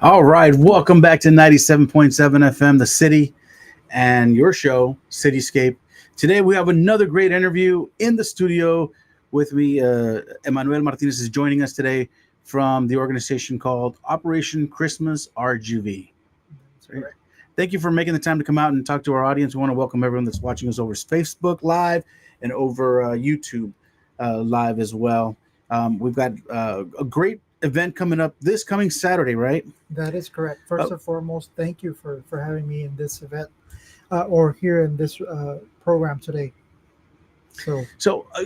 All right, welcome back to 97.7 FM, The City, and your show, Cityscape. Today we have another great interview in the studio with me. Emmanuel Martinez is joining us today from the organization called Operation Christmas RGV. That's Right? correct. Thank you for making the time to come out and talk to our audience. We want to welcome everyone that's watching us over Facebook Live and over YouTube Live as well. We've got a great event coming up this coming Saturday, right? That is correct. First Uh, and foremost, thank you for having me in this event or here in this program today. So,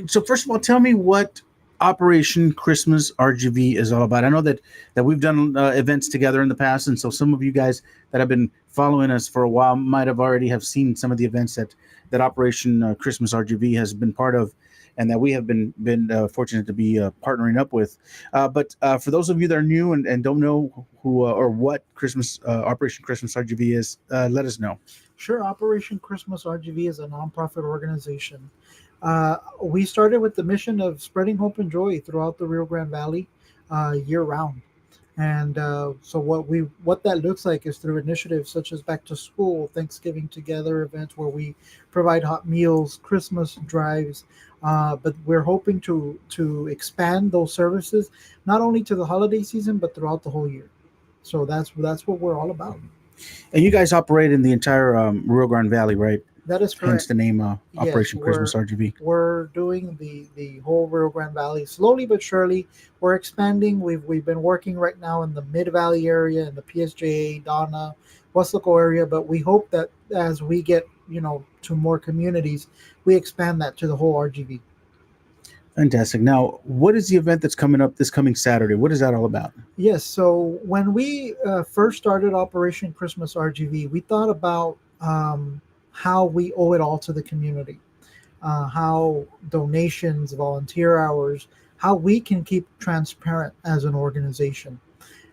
so first of all, tell me what Operation Christmas RGV is all about. I know that we've done events together in the past, and so some of you guys that have been following us for a while might have already have seen some of the events that Operation Christmas RGV has been part of, and that we have been fortunate to be partnering up with. But for those of you that are new and don't know who or what Christmas Operation Christmas RGV is, let us know. sure, Operation Christmas RGV is a nonprofit organization. We started with the mission of spreading hope and joy throughout the Rio Grande Valley year round. And so what that looks like is through initiatives such as back to school, Thanksgiving together events where we provide hot meals, Christmas drives, but we're hoping to expand those services not only to the holiday season but throughout the whole year. So that's what we're all about. And you guys operate in the entire Rio Grande Valley, right? That is Hence correct. the name Yes, Operation Christmas RGB. we're doing the whole Rio Grande Valley slowly but surely. We're expanding. We've been working right now in the Mid Valley area, in the PSJA, Donna, Wesco area, but we hope that as we get to more communities, we expand that to the whole RGV. Fantastic. Now, what is the event that's coming up this coming Saturday? What is that all about? Yes. So when we first started Operation Christmas RGV, we thought about how we owe it all to the community, how donations, volunteer hours, how we can keep transparent as an organization.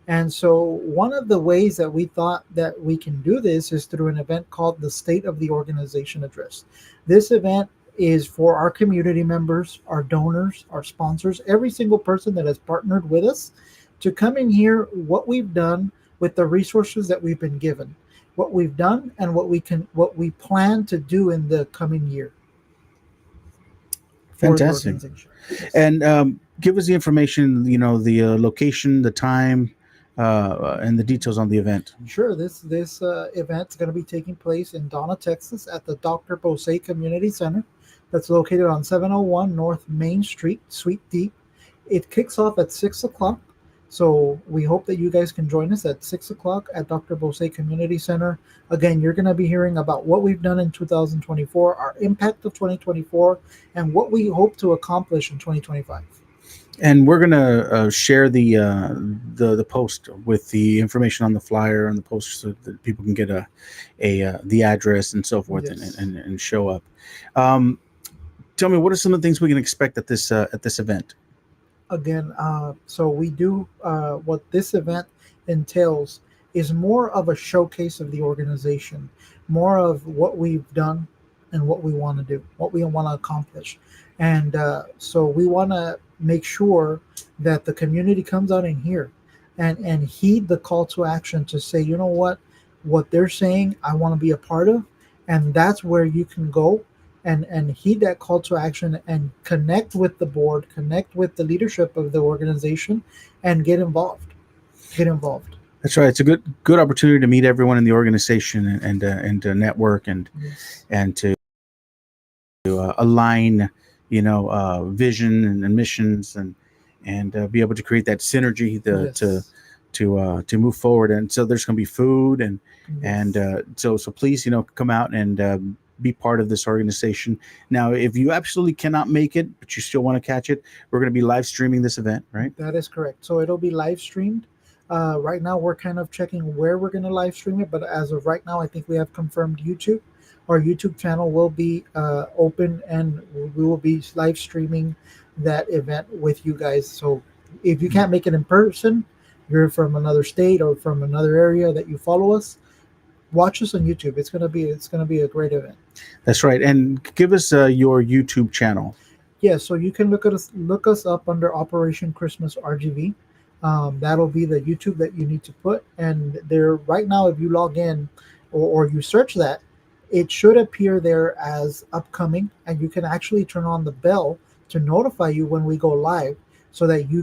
And so, one of the ways that we thought that we can do this is through an event called the State of the Organization Address. This event is for our community members, our donors, our sponsors, every single person that has partnered with us to come and hear what we've done with the resources that we've been given, what we've done, and what we plan to do in the coming year for the Fantastic. organization. Yes. And give us the information, the location, the time, and the details on the event. Sure. This event's going to be taking place in Donna, Texas, at the Dr. Bose Community Center, that's located on 701 North Main Street, Suite D. It kicks off at 6 o'clock. So we hope that you guys can join us at 6 o'clock at Dr. Bose Community Center. Again, you're going to be hearing about what we've done in 2024, our impact of 2024, and what we hope to accomplish in 2025. And we're gonna share the post with the information on the flyer on the post so that people can get a the address and so forth Yes. and show up. Um, Tell me, what are some of the things we can expect at this event? Again, so we do what this event entails is more of a showcase of the organization, more of what we've done and what we want to do, what we want to accomplish. And so we want to make sure that the community comes out in here and heed the call to action to say, you know what they're saying, I want to be a part of. And that's where you can go and heed that call to action and connect with the board, connect with the leadership of the organization, and get involved. Get involved. That's right. It's a good opportunity to meet everyone in the organization and to network Yes. and to align, vision and missions and be able to create that synergy Yes. to move forward. And so there's going to be food and Yes. so please come out and be part of this organization. Now, if you absolutely cannot make it, but you still want to catch it, we're going to be live streaming this event, right? That is correct. So it'll be live streamed. Right now, we're kind of checking where we're going to live stream it, but as of right now, I think we have confirmed YouTube. Our YouTube channel will be open, and we will be live streaming that event with you guys. So if you can't make it in person, you're from another state or from another area that you follow us, watch us on YouTube. It's gonna be a great event. That's right. And give us your YouTube channel. Yeah, so you can look us up under Operation Christmas RGV. That'll be the YouTube that you need to put. And there, right now, if you log in or you search that, it should appear there as upcoming, and you can actually turn on the bell to notify you when we go live, so that you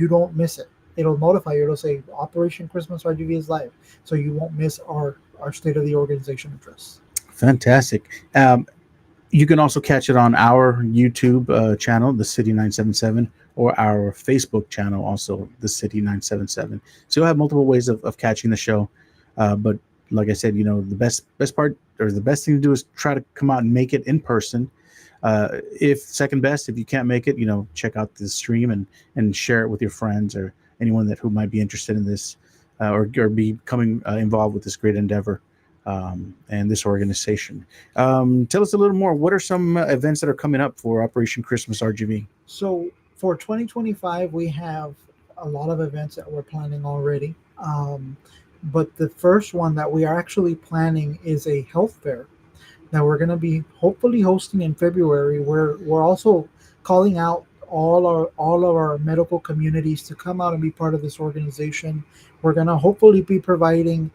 don't miss it. It'll notify you. It'll say Operation Christmas RGV is live, so you won't miss our state of the organization address. Fantastic. You can also catch it on our YouTube channel, The City 977, or our Facebook channel, also The City 977. So you'll have multiple ways of catching the show. But like I said, the best part, or the best thing to do, is try to come out and make it in person. If second best, if you can't make it, check out the stream and share it with your friends or anyone who might be interested in this, or becoming involved with this great endeavor, and this organization. Tell us a little more. What are some events that are coming up for Operation Christmas RGV? So for 2025, we have a lot of events that we're planning already. But the first one that we are actually planning is a health fair that we're going to be hopefully hosting in February. Where we're also calling out all of our medical communities to come out and be part of this organization. We're going to hopefully be providing,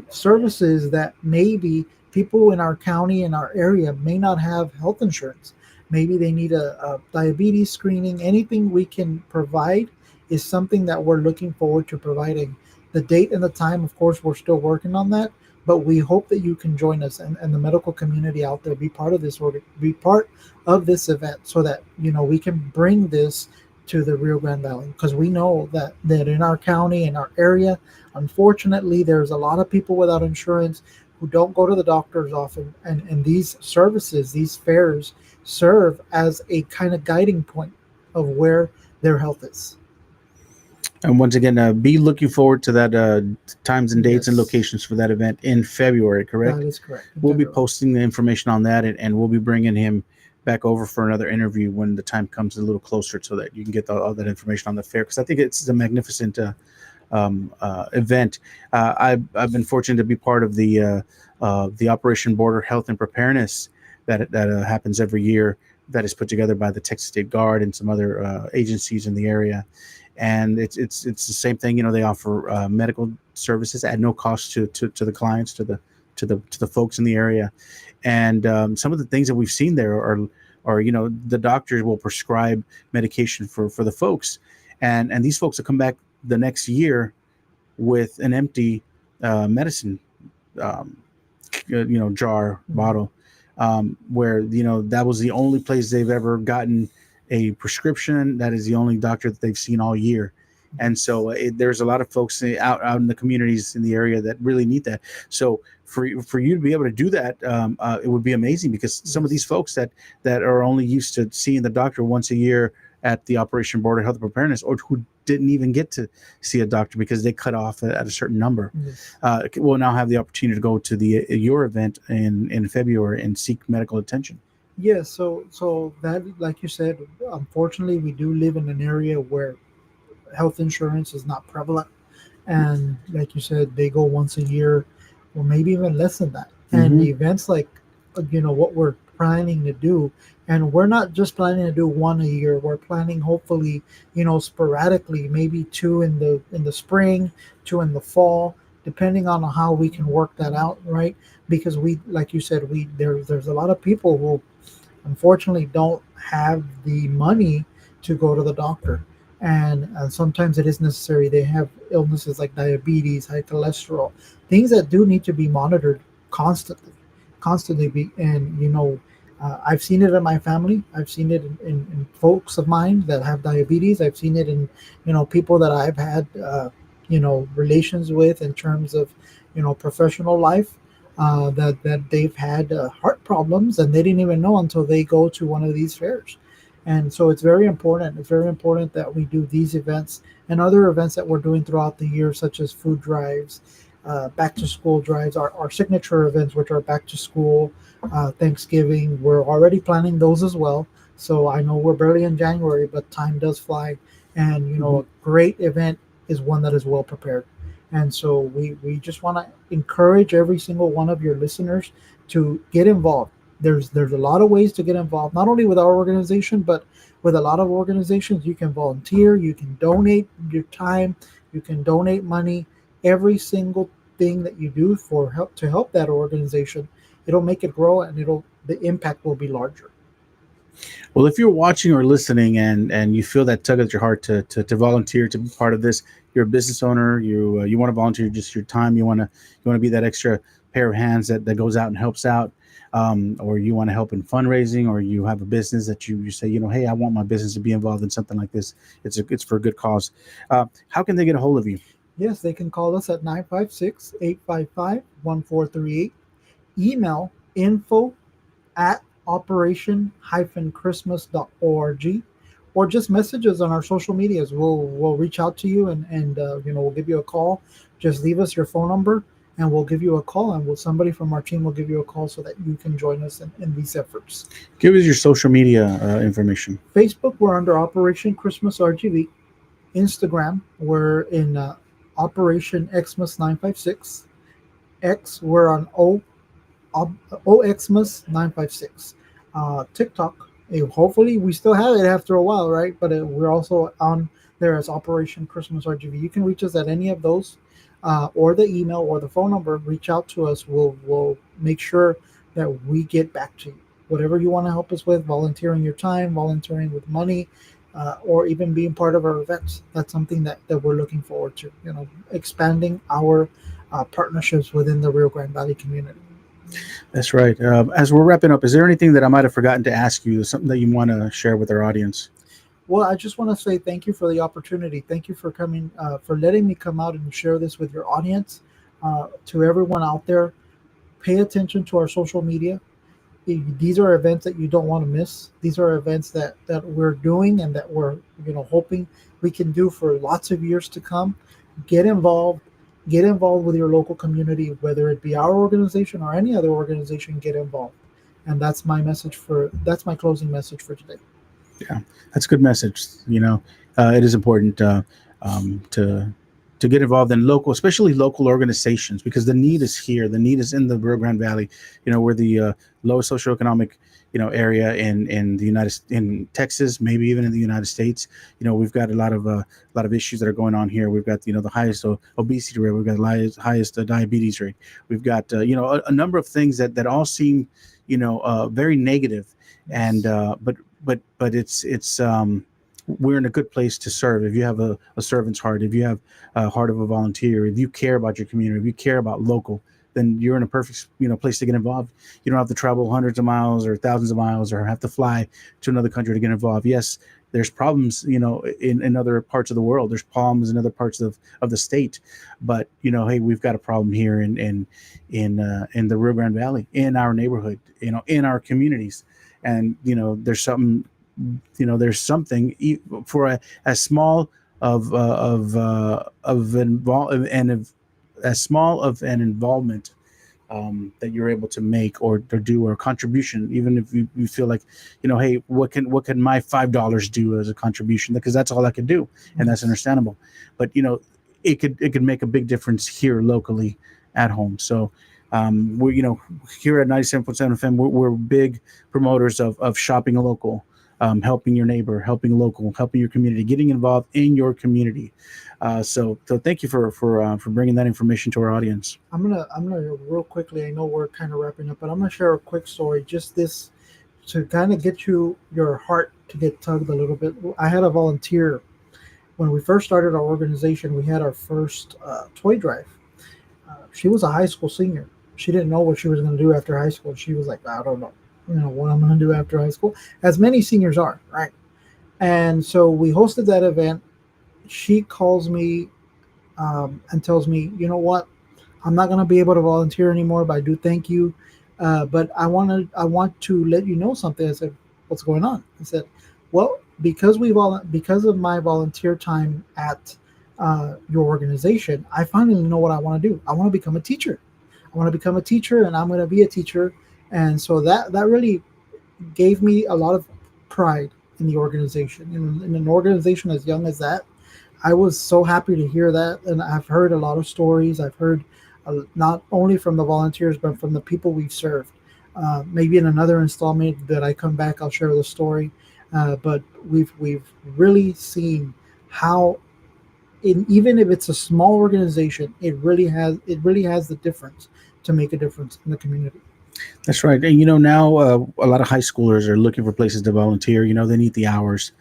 services that maybe people in our county, in our area, may not have health insurance. Maybe they need a diabetes screening. Anything we can provide is something that we're looking forward to providing. The date and the time, of course, we're still working on that, but we hope that you can join us, and the medical community out there, be part of this, or be part of this event, so that we can bring this to the Rio Grande Valley, because we know that in our county, in our area, unfortunately, there's a lot of people without insurance who don't go to the doctors often, and these services, these fairs, serve as a kind of guiding point of where their health is. And once again, be looking forward to that, times and dates and Yes, locations for that event in February, that correct? is correct. In We'll be February. posting the information on that, and we'll be bringing him back over for another interview when the time comes a little closer, so that you can get all that information on the fair, because I think it's a magnificent event. I've been fortunate to be part of the Operation Border Health and Preparedness that happens every year, that is put together by the Texas State Guard and some other agencies in the area. And it's the same thing. They offer medical services at no cost to the clients, to the folks in the area. And some of the things that we've seen there are the doctors will prescribe medication for the folks, and these folks will come back the next year with an empty medicine, um, jar, Mhm. bottle, where that was the only place they've ever gotten a prescription. That is the only doctor that they've seen all year. And Yes. so there's a lot of folks out in the communities in the area that really need that. So for you to be able to do that, it would be amazing, because some of these Yes. folks that are only used to seeing the doctor once a year at the Operation Border Health and Preparedness, or who didn't even get to see a doctor because they cut off at a certain number, Yes. will now have the opportunity to go to the your event in February and seek medical attention. Yes. So that, like you said, unfortunately, we do live in an area where health insurance is not prevalent, and like you said, they go once a year, or maybe even less than that. And Mm-hmm. events like, what we're planning to do, and we're not just planning to do one a year. We're planning, hopefully, sporadically, maybe two in the spring, two in the fall, depending on how we can work that out, right? Because we, like you said, there's a lot of people who unfortunately don't have the money to go to the doctor, and sometimes it is necessary. They have illnesses like diabetes, high cholesterol, things that do need to be monitored constantly, and I've seen it in my family. I've seen it in folks of mine that have diabetes. I've seen it in people that I've had relations with, in terms of professional life, that they've had heart problems, and they didn't even know until they go to one of these fairs. And so it's very important. It's very important that we do these events and other events that we're doing throughout the year, such as food drives, back to school drives, our signature events, which are back to school, Thanksgiving. We're already planning those as well. So I know we're barely in January, but time does fly. And Mm-hmm. a great event is one that is well prepared. And so we just want to encourage every single one of your listeners to get involved. There's a lot of ways to get involved, not only with our organization, but with a lot of organizations. You can volunteer, you can donate your time, you can donate money. Every single thing that you do for help to help that organization, it'll make it grow, and it'll the impact will be larger. Well, if you're watching or listening and you feel that tug at your heart to volunteer to be part of this, you're a business owner. You want to volunteer just your time. You want to be that extra pair of hands that goes out and helps out, or you want to help in fundraising, or you have a business that you say, hey, I want my business to be involved in something like this. It's for a good cause. How can they get a hold of you? Yes, they can call us at 956-855-1438. Email info at operation-christmas.org, or just message us on our social medias. We'll reach out to you, and we'll give you a call. Just leave us your phone number, and we'll give you a call, and somebody from our team will give you a call so that you can join us in these efforts. Give us your social media information. Facebook, we're under Operation Christmas RGV. Instagram, we're in Operation Xmas 956. X, we're on OXmas 956. TikTok, hopefully we still have it after a while, right? But we're also on there as Operation Christmas RGV. You can reach us at any of those, or the email or the phone number. Reach out to us. We'll make sure that we get back to you. Whatever you want to help us with, volunteering your time, volunteering with money, or even being part of our events. That's something that we're looking forward to. Expanding our partnerships within the Rio Grande Valley community. That's right. As we're wrapping up, is there anything that I might have forgotten to ask you? Something that you want to share with our audience? Well, I just want to say thank you for the opportunity. Thank you for coming, for letting me come out and share this with your audience. To everyone out there, pay attention to our social media. These are events that you don't want to miss. These are events that we're doing and that we're hoping we can do for lots of years to come. Get involved. Get involved with your local community, whether it be our organization or any other organization. Get involved, and that's my closing message for today. Yeah, that's a good message. It is important to get involved in local, especially local organizations, because the need is here. The need is in the Rio Grande Valley. We're the lowest socioeconomic area in Texas, maybe even in the United States. We've got a lot of issues that are going on here. We've got the highest obesity rate. We've got the highest diabetes rate. We've got a number of things that all seem very negative, and but it's we're in a good place to serve. If you have a servant's heart, if you have a heart of a volunteer, if you care about your community, if you care about local, then you're in a perfect place to get involved. You don't have to travel hundreds of miles or thousands of miles or have to fly to another country to get involved. Yes, there's problems in other parts of the world. There's problems in other parts of the state, but hey, we've got a problem here in the Rio Grande Valley, in our neighborhood, in our communities. And there's something for as small of as small of an involvement that you're able to make or do, or a contribution, even if you feel like hey, what can my $5 do as a contribution, because that's all I could do, and that's understandable. But it could make a big difference here locally at home. So we here at 97.7 FM, we're big promoters of shopping local, helping your neighbor, helping local, helping your community, getting involved in your community. So thank you for bringing that information to our audience. I'm gonna real quickly. I know we're kind of wrapping up, but I'm gonna share a quick story. Just this to kind of get your heart to get tugged a little bit. I had a volunteer when we first started our organization. We had our first toy drive. She was a high school senior. She didn't know what she was going to do after high school. She was like, I don't know, what I'm going to do after high school, as many seniors are, right? And so we hosted that event. She calls me and tells me, you know what, I'm not going to be able to volunteer anymore, but I do thank you. But I want to let you know something. I said, what's going on? I said, well, because of my volunteer time at your organization, I finally know what I want to do. I want to become a teacher. I want to become a teacher, and I'm going to be a teacher. And so that really gave me a lot of pride in the organization. In an organization as young as that, I was so happy to hear that. And I've heard a lot of stories. I've heard not only from the volunteers, but from the people we've served. Maybe in another installment that I come back, I'll share the story. But we've really seen how, even if it's a small organization, it really has the difference to make a difference in the community. That's right. And now a lot of high schoolers are looking for places to volunteer. They need the hours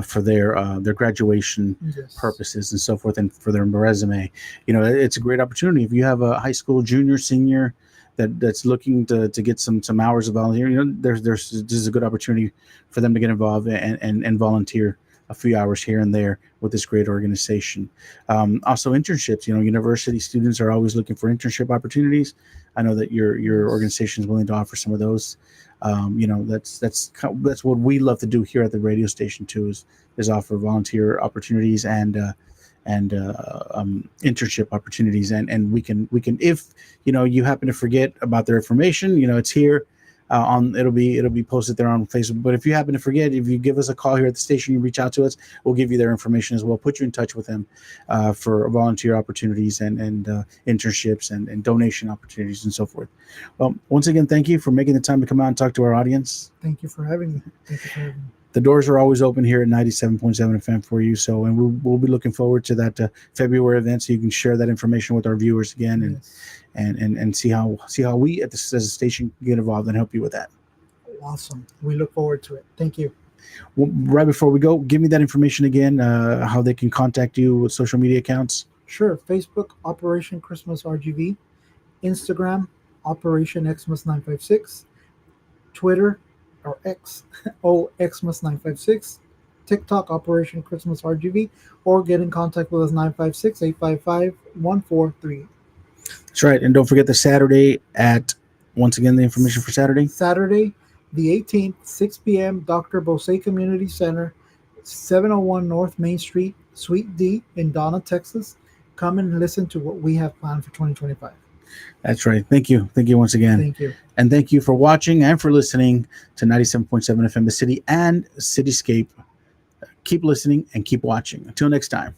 for their graduation Yes. purposes and so forth, and for their resume. It's a great opportunity if you have a high school junior, senior that's looking to get some hours of volunteering. There's this is a good opportunity for them to get involved and volunteer a few hours here and there with this great organization. Also, internships. University students are always looking for internship opportunities. I know that your Yes. organization is willing to offer some of those. That's what we love to do here at the radio station too, is offer volunteer opportunities and internship opportunities, and we can, if you happen to forget about their information, it's here on it'll be posted there on Facebook. But if you happen to forget, if you give us a call here at the station, you reach out to us, we'll give you their information as well, put you in touch with them for volunteer opportunities and internships and donation opportunities and so forth. Well, once again, thank you for making the time to come out and talk to our audience. Thank you for having me. Thank you for having me. The doors are always open here at 97.7 FM for you. So, and we'll be looking forward to that February event, so you can share that information with our viewers again, and Yes. and see how we as a station can get involved and help you with that. Awesome. We look forward to it. Thank you. Well, right before we go, give me that information again, how they can contact you with social media accounts. Sure. Facebook, Operation Christmas RGV. Instagram, Operation Xmas 956. Twitter, or X, Xmas 956. TikTok, Operation Christmas RGV. Or get in contact with us, 956-855-1438. That's right. And don't forget the Saturday at, once again, the information for Saturday. Saturday, the 18th, 6 p.m., Dr. Bose Community Center, 701 North Main Street, Suite D in Donna, Texas. Come and listen to what we have planned for 2025. That's right. Thank you. Thank you once again. Thank you. And thank you for watching and for listening to 97.7 FM, The City and Cityscape. Keep listening and keep watching. Until next time.